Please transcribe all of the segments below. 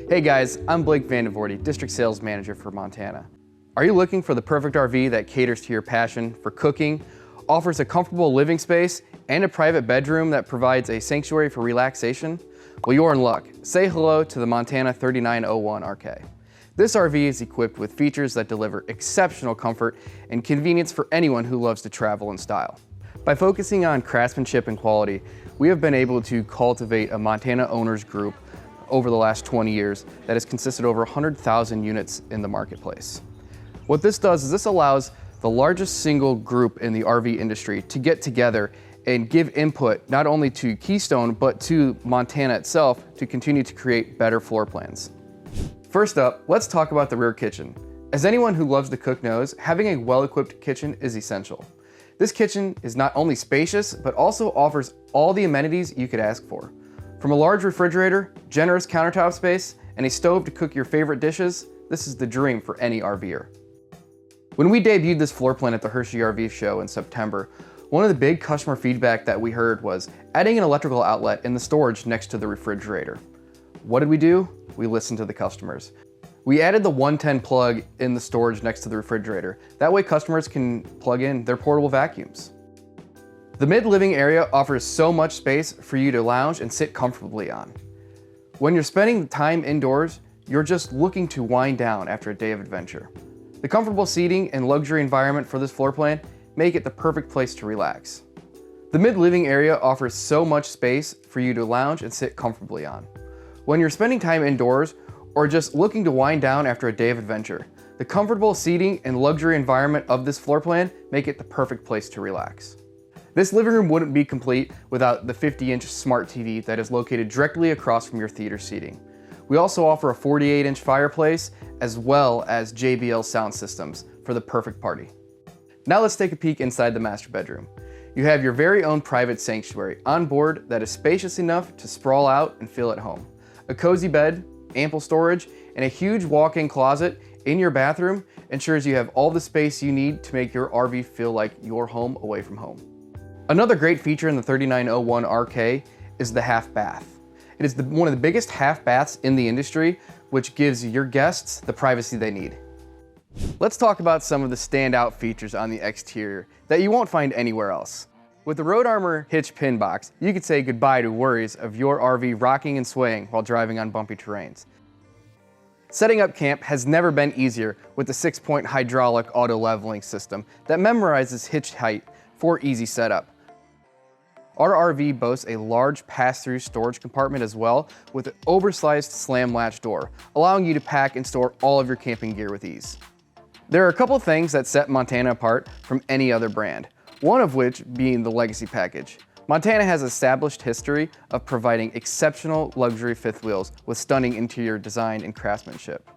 Hey guys, I'm Blake Vandevoorty, District Sales Manager for Montana. Are you looking for the perfect RV that caters to your passion for cooking, offers a comfortable living space, and a private bedroom that provides a sanctuary for relaxation? Well, you're in luck. Say hello to the Montana 3901 RK. This RV is equipped with features that deliver exceptional comfort and convenience for anyone who loves to travel in style. By focusing on craftsmanship and quality, we have been able to cultivate a Montana owners group over the last 20 years that has consisted of over 100,000 units in the marketplace. What this does is this allows the largest single group in the RV industry to get together and give input not only to Keystone, but to Montana itself to continue to create better floor plans. First up, let's talk about the rear kitchen. As anyone who loves to cook knows, having a well-equipped kitchen is essential. This kitchen is not only spacious, but also offers all the amenities you could ask for. From a large refrigerator, generous countertop space, and a stove to cook your favorite dishes, this is the dream for any RVer. When we debuted this floor plan at the Hershey RV show in September, one of the big customer feedback that we heard was adding an electrical outlet in the storage next to the refrigerator. What did we do? We listened to the customers. We added the 110 plug in the storage next to the refrigerator. That way customers can plug in their portable vacuums. The mid-living area offers so much space for you to lounge and sit comfortably on. When you're spending time indoors, you're just looking to wind down after a day of adventure. The comfortable seating and luxury environment for this floor plan make it the perfect place to relax. The mid-living area offers so much space for you to lounge and sit comfortably on. When you're spending time indoors or just looking to wind down after a day of adventure, the comfortable seating and luxury environment of this floor plan make it the perfect place to relax. This living room wouldn't be complete without the 50-inch smart TV that is located directly across from your theater seating. We also offer a 48-inch fireplace as well as JBL sound systems for the perfect party. Now let's take a peek inside the master bedroom. You have your very own private sanctuary on board that is spacious enough to sprawl out and feel at home. A cozy bed, ample storage, and a huge walk-in closet in your bathroom ensures you have all the space you need to make your RV feel like your home away from home. Another great feature in the 3901 RK is the half bath. It is one of the biggest half baths in the industry, which gives your guests the privacy they need. Let's talk about some of the standout features on the exterior that you won't find anywhere else. With the Road Armor hitch pin box, you could say goodbye to worries of your RV rocking and swaying while driving on bumpy terrains. Setting up camp has never been easier with the 6-point hydraulic auto leveling system that memorizes hitch height for easy setup. Our RV boasts a large pass-through storage compartment as well, with an oversized slam latch door, allowing you to pack and store all of your camping gear with ease. There are a couple things that set Montana apart from any other brand, one of which being the Legacy package. Montana has established history of providing exceptional luxury fifth wheels with stunning interior design and craftsmanship.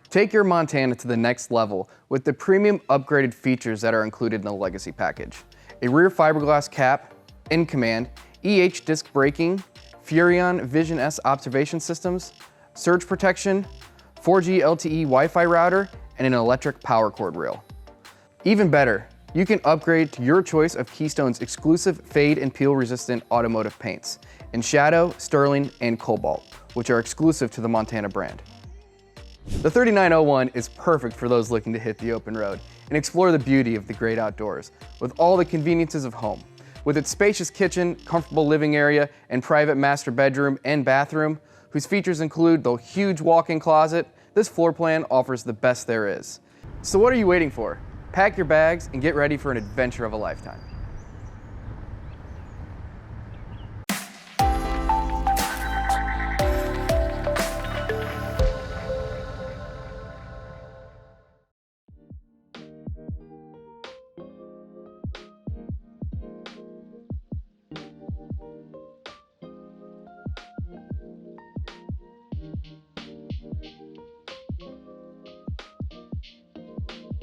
Take your Montana to the next level with the premium upgraded features that are included in the Legacy package. A rear fiberglass cap, in command, disc braking, Furrion Vision S observation systems, surge protection, 4G LTE Wi-Fi router, and an electric power cord rail. Even better, you can upgrade to your choice of Keystone's exclusive fade and peel resistant automotive paints in Shadow, Sterling, and Cobalt, which are exclusive to the Montana brand. The 3901 is perfect for those looking to hit the open road and explore the beauty of the great outdoors with all the conveniences of home. With its spacious kitchen, comfortable living area, and private master bedroom and bathroom, whose features include the huge walk-in closet, this floor plan offers the best there is. So what are you waiting for? Pack your bags and get ready for an adventure of a lifetime.